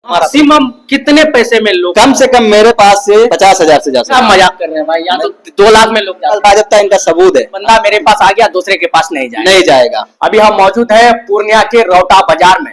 Maximum कितने पैसे में लोग? कम से कम मेरे पास से 50,000 से ज्यादा। क्या मजाक कर रहे हैं भाई, यहाँ तो 2 लाख में लोग जाते हैं। भाजपा इनका सबूत है। बंदा मेरे पास आ गया, दूसरे के पास नहीं जाएगा। नहीं जाएगा। अभी हम मौजूद है पूर्णिया के रौटा बाजार में।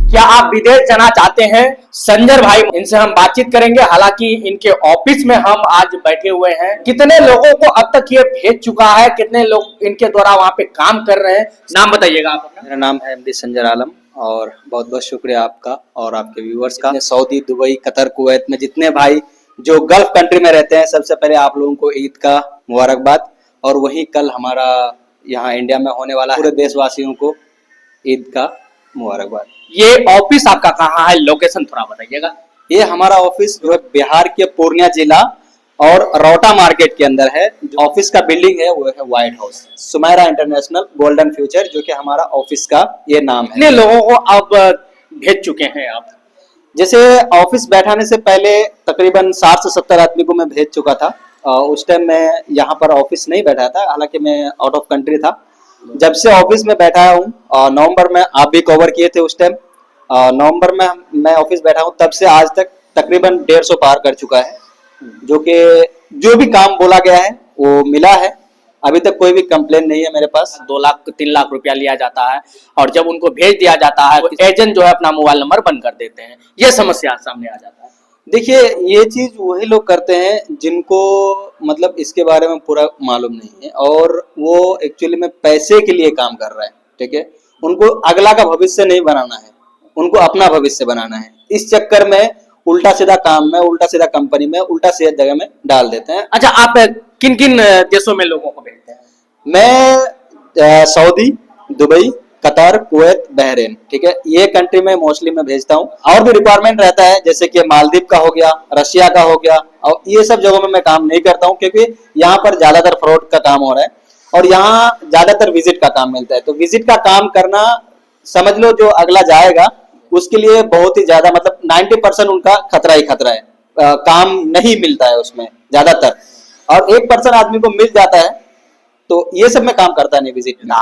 क्या आप विदेश जाना चाहते हैं? संजय भाई, इनसे हम बातचीत करेंगे। हालांकि इनके ऑफिस में हम आज बैठे हुए हैं। कितने लोगों को अब तक ये भेज चुका है, कितने लोग इनके द्वारा वहां पे काम कर रहे हैं? नाम बताइएगा आप अपना। मेरा नाम है एमडी संजय आलम और बहुत बहुत शुक्रिया आपका और आपके व्यूअर्स का। सऊदी, दुबई, कतर, कुवैत में जितने भाई जो गल्फ कंट्री में रहते हैं, सबसे पहले आप लोगों को ईद का मुबारकबाद। और वही कल हमारा यहाँ इंडिया में होने वाला है, पूरे देशवासियों को ईद का मुबारकबाद। ये ऑफिस आपका कहाँ है? लोकेशन थोड़ा बताइएगा। ये हमारा ऑफिस जो है बिहार के पूर्णिया जिला और रौटा मार्केट के अंदर है। ऑफिस का बिल्डिंग है वो है White House, Sumera international golden future, जो कि हमारा ऑफिस का ये नाम है। कितने लोगों को अब भेज चुके हैं आप? जैसे ऑफिस बैठाने से पहले तकरीबन 60 से 70 आदमी को मैं भेज चुका था। उस टाइम मैं यहाँ पर ऑफिस नहीं बैठा था, हालांकि मैं आउट ऑफ कंट्री था। जब से ऑफिस में बैठा हूँ, नवंबर में आप भी कवर किए थे उस टाइम, नवंबर में मैं ऑफिस बैठा हूँ, तब से आज तक तकरीबन 150 पार कर चुका है। जो कि जो भी काम बोला गया है वो मिला है। अभी तक कोई भी कंप्लेन नहीं है मेरे पास। 2 लाख 3 लाख रुपया लिया जाता है और जब उनको भेज दिया जाता है तो एजेंट जो है अपना मोबाइल नंबर बंद कर देते हैं। ये समस्या सामने आ जाता है। देखिए, ये चीज वही लोग करते हैं जिनको मतलब इसके बारे में पूरा मालूम नहीं है और वो एक्चुअली में पैसे के लिए काम कर रहा है। ठीक है, उनको अगला का भविष्य नहीं बनाना है, उनको अपना भविष्य बनाना है। इस चक्कर में उल्टा सीधा काम में, उल्टा सीधा कंपनी में, उल्टा सीधा जगह में डाल देते हैं। अच्छा, आप किन किन देशों में लोगों को भेजते हैं? मैं Saudi, Dubai, Qatar, Kuwait, Bahrain, ठीक है, ये कंट्री में मोस्टली मैं भेजता हूँ। और भी रिक्वायरमेंट रहता है, जैसे कि मालदीव का हो गया, रशिया का हो गया, और ये सब जगहों में मैं काम नहीं करता हूँ क्योंकि यहाँ पर ज्यादातर फ्रॉड का काम हो रहा है और यहाँ ज्यादातर विजिट का काम मिलता है। तो विजिट का काम करना, समझ लो जो अगला जाएगा उसके लिए बहुत ही ज्यादा, मतलब 90% उनका खतरा ही खतरा है। काम नहीं मिलता है उसमें ज्यादातर, और 1% आदमी को मिल जाता है। तो ये सब में काम करता नहीं विजिट ना।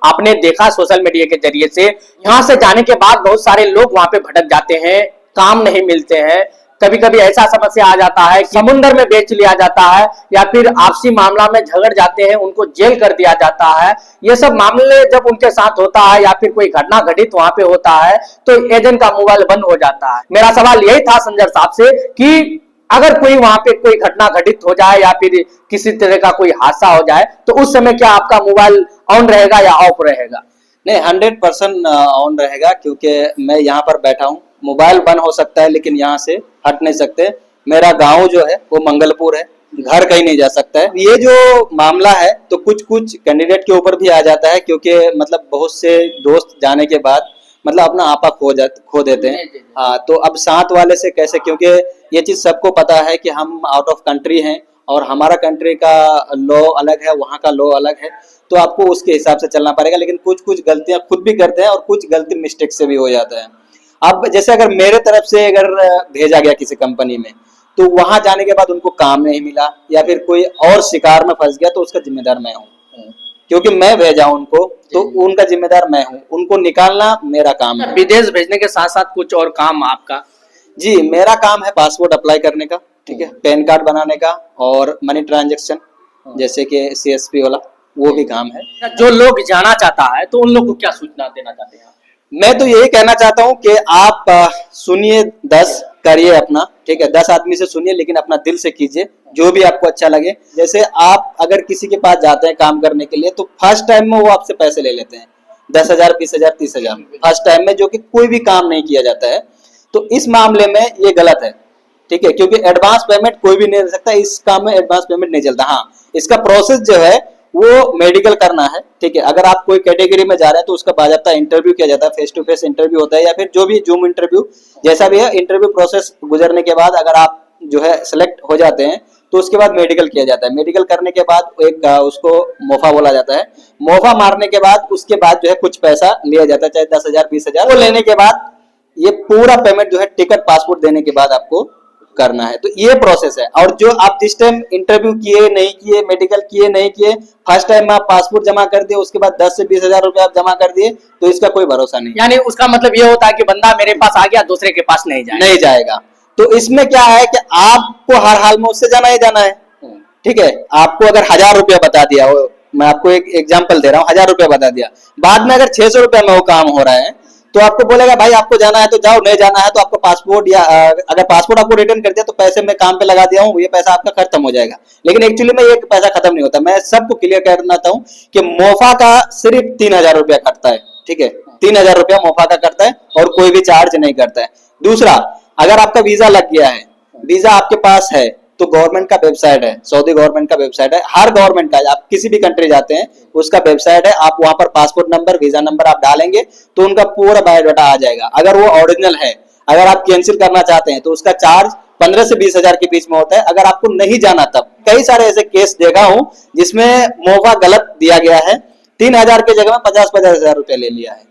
आपने देखा सोशल मीडिया के जरिए से, यहाँ से जाने के बाद बहुत सारे लोग वहां पे भटक जाते हैं, काम नहीं मिलते हैं। कभी कभी ऐसा समस्या आ जाता है कि समुद्र में बेच लिया जाता है या फिर आपसी मामला में झगड़ जाते हैं, उनको जेल कर दिया जाता है। ये सब मामले जब उनके साथ होता है या फिर कोई घटना घटित वहां पे होता है तो एजेंट का मोबाइल बंद हो जाता है। मेरा सवाल यही था संजय साहब से कि अगर कोई वहां पे कोई घटना घटित हो जाए या फिर किसी तरह का कोई हादसा हो जाए तो उस समय क्या आपका मोबाइल ऑन रहेगा या ऑफ रहेगा? नहीं, 100% ऑन रहेगा क्योंकि मैं यहाँ पर बैठा हूँ। मोबाइल बंद हो सकता है लेकिन यहाँ से हट नहीं सकते। मेरा गांव जो है वो मंगलपुर है, घर कहीं नहीं जा सकता है। ये जो मामला है तो कुछ कुछ कैंडिडेट के ऊपर भी आ जाता है क्योंकि मतलब बहुत से दोस्त जाने के बाद मतलब अपना आपा खो देते हैं। हाँ, तो अब साथ वाले से कैसे, क्योंकि ये चीज सबको पता है कि हम आउट ऑफ कंट्री हैं और हमारा कंट्री का लॉ अलग है, वहाँ का लॉ अलग है, तो आपको उसके हिसाब से चलना पड़ेगा। लेकिन कुछ कुछ गलतियां खुद भी करते हैं और कुछ गलती मिस्टेक से भी हो जाता है। अब जैसे अगर मेरे तरफ से अगर भेजा गया किसी कंपनी में तो वहां जाने के बाद उनको काम नहीं मिला या फिर कोई और शिकार में फंस गया तो उसका जिम्मेदार मैं हूँ, क्योंकि मैं भेजा उनको तो उनका जिम्मेदार मैं हूँ। उनको निकालना मेरा काम है। विदेश भेजने के साथ साथ कुछ और काम आपका? जी, मेरा काम है पासपोर्ट अप्लाई करने का, ठीक है, पैन कार्ड बनाने का और मनी ट्रांजैक्शन जैसे कि CSP वाला, वो भी काम है। जो लोग जाना चाहता है तो उन लोग को क्या सूचना देना चाहते हैं? मैं तो यही कहना चाहता हूँ कि आप सुनिए, 10 करिए अपना, ठीक है, 10 आदमी से सुनिए लेकिन अपना दिल से कीजिए जो भी आपको अच्छा लगे। जैसे आप अगर किसी के पास जाते हैं काम करने के लिए तो फर्स्ट टाइम में वो आपसे पैसे ले लेते हैं 10,000, 20,000, 30,000 फर्स्ट टाइम में, जो कि कोई भी काम नहीं किया जाता है। तो इस मामले में ये गलत है, ठीक है, क्योंकि एडवांस पेमेंट कोई भी नहीं दे सकता। इस काम में एडवांस पेमेंट नहीं चलता। हाँ, इसका प्रोसेस जो है वो मेडिकल करना है, ठीक है। अगर आप कोई कैटेगरी में जा रहे हैं तो उसका बाकायदा इंटरव्यू किया जाता है, फेस टू फेस इंटरव्यू होता है या फिर जो भी जूम इंटरव्यू जैसा भी है। इंटरव्यू प्रोसेस गुजरने के बाद अगर आप जो है सिलेक्ट हो जाते हैं तो उसके बाद मेडिकल किया जाता है। मेडिकल करने के बाद एक उसको मोफा बोला जाता है। मोफा मारने के बाद उसके बाद जो है कुछ पैसा लिया जाता है, चाहे 10,000, 20,000। वो लेने के बाद ये पूरा पेमेंट जो है टिकट पासपोर्ट देने के बाद आपको करना है। तो ये प्रोसेस है। और जो आप जिस टाइम इंटरव्यू किए नहीं किए, मेडिकल किए नहीं किए, फर्स्ट टाइम आप पासपोर्ट जमा कर दिए, उसके बाद 10 से 20 हजार रुपए आप जमा कर दिए, तो इसका कोई भरोसा नहीं। यानी उसका मतलब ये होता है कि बंदा मेरे पास आ गया, दूसरे के पास नहीं जाएगा। तो इसमें क्या है कि आपको हर हाल में उससे जाना ही जाना है। ठीक है, आपको अगर 1000 रुपया बता दिया हो, मैं आपको एक एग्जांपल दे रहा हूँ, 1000 रुपया बता दिया, बाद में अगर 600 रुपया में वो काम हो रहा है, तो आपको बोलेगा भाई आपको जाना है तो जाओ, नहीं जाना है तो आपको पासपोर्ट, या अगर पासपोर्ट आपको रिटर्न कर दिया तो पैसे मैं काम पे लगा दिया हूँ, ये पैसा आपका खत्म हो जाएगा। लेकिन एक्चुअली में ये पैसा खत्म नहीं होता। मैं सबको क्लियर करना चाहता हूँ कि मोफा का सिर्फ 3000 रुपया कटता है। ठीक है, 3000 रुपया मोफा का करता है और कोई भी चार्ज नहीं करता है। दूसरा, अगर आपका वीजा लग गया है, वीजा आपके पास है, तो गवर्नमेंट का वेबसाइट है, सऊदी गवर्नमेंट का वेबसाइट है, हर गवर्नमेंट का, आप किसी भी कंट्री जाते हैं उसका वेबसाइट है, आप वहां पर पासपोर्ट नंबर, वीजा नंबर आप डालेंगे तो उनका पूरा बायोडाटा आ जाएगा। अगर वो ओरिजिनल है, अगर आप कैंसिल करना चाहते हैं तो उसका चार्ज 15 से 20 हजार के बीच में होता है। अगर आपको नहीं जाना, तब कई सारे ऐसे केस देखा हूं जिसमें मोफा गलत दिया गया है, 3000 की जगह में 50-50 हजार रुपया ले लिया है।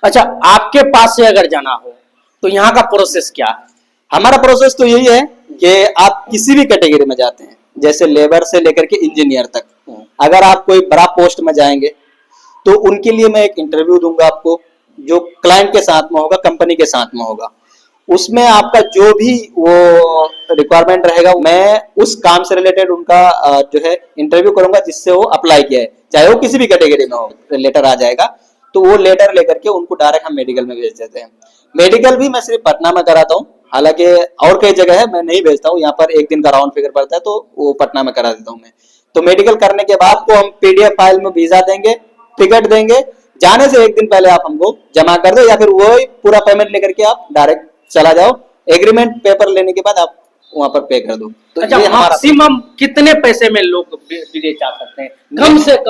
अच्छा, आपके पास से अगर जाना हो तो यहाँ का प्रोसेस क्या है? हमारा प्रोसेस तो यही है कि आप किसी भी कैटेगरी में जाते हैं, जैसे लेबर से लेकर के इंजीनियर तक, अगर आप कोई बड़ा पोस्ट में जाएंगे तो उनके लिए मैं एक इंटरव्यू दूंगा आपको, जो क्लाइंट के साथ में होगा, कंपनी के साथ में होगा। उसमें आपका जो भी वो रिक्वायरमेंट रहेगा, मैं उस काम से रिलेटेड उनका जो है इंटरव्यू करूंगा जिससे वो अप्लाई किया है, चाहे वो किसी भी कैटेगरी में हो। लेटर आ जाएगा तो वो लेटर लेकर के उनको डायरेक्ट हम मेडिकल में भेज देते हैं। मेडिकल भी मैं सिर्फ पटना में कराता हूँ, हालांकि और कई जगह है मैं नहीं भेजता हूँ। यहाँ पर एक दिन का राउंड फिगर पड़ता है तो वो पटना में करा देता हूँ मैं। तो मेडिकल करने के बाद को हम पीडीएफ फाइल में वीजा देंगे, टिकट देंगे, जाने से एक दिन पहले आप हमको जमा कर दो, या फिर वही पूरा पेमेंट लेकर के आप डायरेक्ट चला जाओ। एग्रीमेंट पेपर लेने के बाद आप वहां पर पे कर दो। तो अच्छा, मैक्सिमम कितने पैसे में लोग विदेश जा सकते हैं?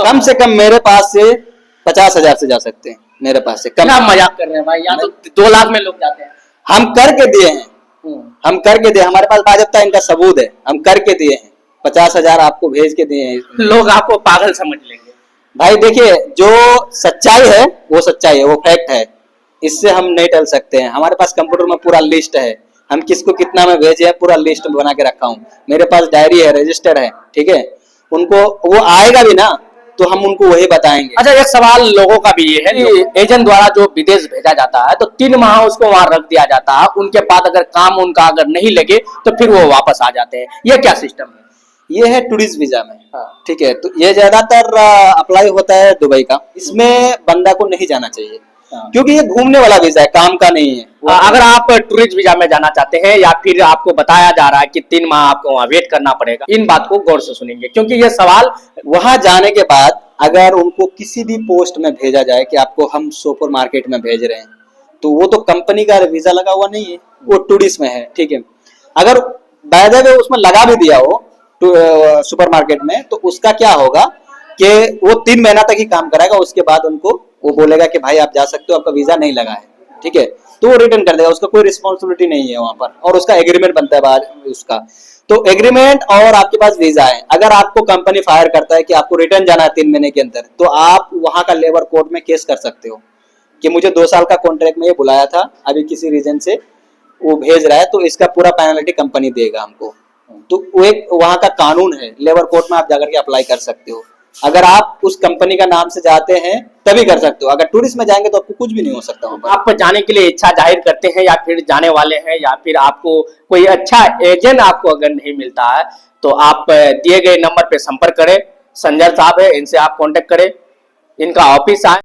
कम से कम मेरे पास से 50 हजार से जा सकते हैं, मेरे पास से कम। मजाक कर रहे हैं भाई, यहाँ तो 2 लाख में लोग जाते हैं। हम करके दिए हैं, हम करके दिए, हमारे पास बाजबता इनका सबूत है, हम करके दिए हैं। 50 हजार आपको भेज के दिए हैं। लोग आपको पागल समझ लेंगे। भाई देखिए, जो सच्चाई है वो सच्चाई है, वो फैक्ट है, इससे हम नहीं टल सकते हैं। हमारे पास कंप्यूटर में पूरा लिस्ट है, हम किसको कितना में भेजे हैं पूरा लिस्ट बना के रखा हूँ। मेरे पास डायरी है, रजिस्टर है। ठीक है, उनको वो आएगा भी ना तो हम उनको वही बताएंगे। अच्छा, एक सवाल लोगों का भी ये है कि एजेंट द्वारा जो विदेश भेजा जाता है तो 3 माह उसको वहां रख दिया जाता है, उनके बाद अगर काम उनका अगर नहीं लगे तो फिर वो वापस आ जाते हैं, ये क्या सिस्टम है? ये है टूरिस्ट वीजा में। ठीक है, तो ये ज्यादातर अप्लाई होता है दुबई का। इसमें बंदा को नहीं जाना चाहिए क्योंकि ये घूमने वाला वीजा है, काम का नहीं है। अगर आप टूरिस्ट वीजा में जाना चाहते हैं या फिर आपको बताया जा रहा है कि 3 माह आपको वहां वेट करना पड़ेगा, इन बात को गौर से सुनेंगे क्योंकि ये सवाल वहां जाने के बाद अगर उनको किसी भी पोस्ट में भेजा जाए कि आपको हम सुपर मार्केट में भेज रहे हैं, तो वो तो कंपनी का वीजा लगा हुआ नहीं है, वो टूरिस्ट में है। ठीक है, अगर बाय द वे उसमें लगा भी दिया हो सुपर मार्केट में, तो उसका क्या होगा कि वो 3 महीना तक ही काम कराएगा, उसके बाद उनको वो बोलेगा कि भाई आप जा सकते हो, आपका वीजा नहीं लगा है। ठीक है, तो वो रिटर्न कर देगा, उसका कोई रिस्पॉन्सिबिलिटी नहीं है वहां पर, और उसका एग्रीमेंट बनता है बाद उसका। तो एग्रीमेंट और आपके पास वीजा है, अगर आपको कंपनी फायर करता है कि आपको रिटर्न जाना है 3 महीने के अंदर, तो आप वहां का लेबर कोर्ट में केस कर सकते हो कि मुझे 2 साल का कॉन्ट्रैक्ट में ये बुलाया था, अभी किसी रीजन से वो भेज रहा है, तो इसका पूरा पेनल्टी कंपनी देगा हमको। तो वो एक वहां का कानून है, लेबर कोर्ट में आप जाकर के अप्लाई कर सकते हो। अगर आप उस कंपनी का नाम से जाते हैं तभी कर सकते हो, अगर टूरिस्ट में जाएंगे तो आपको कुछ भी नहीं हो सकता वहां पर। आप जाने के लिए इच्छा जाहिर करते हैं या फिर जाने वाले हैं, या फिर आपको कोई अच्छा एजेंट आपको अगर नहीं मिलता है तो आप दिए गए नंबर पे संपर्क करें। संजय साहब है, इनसे आप कांटेक्ट करें, इनका ऑफिस आए।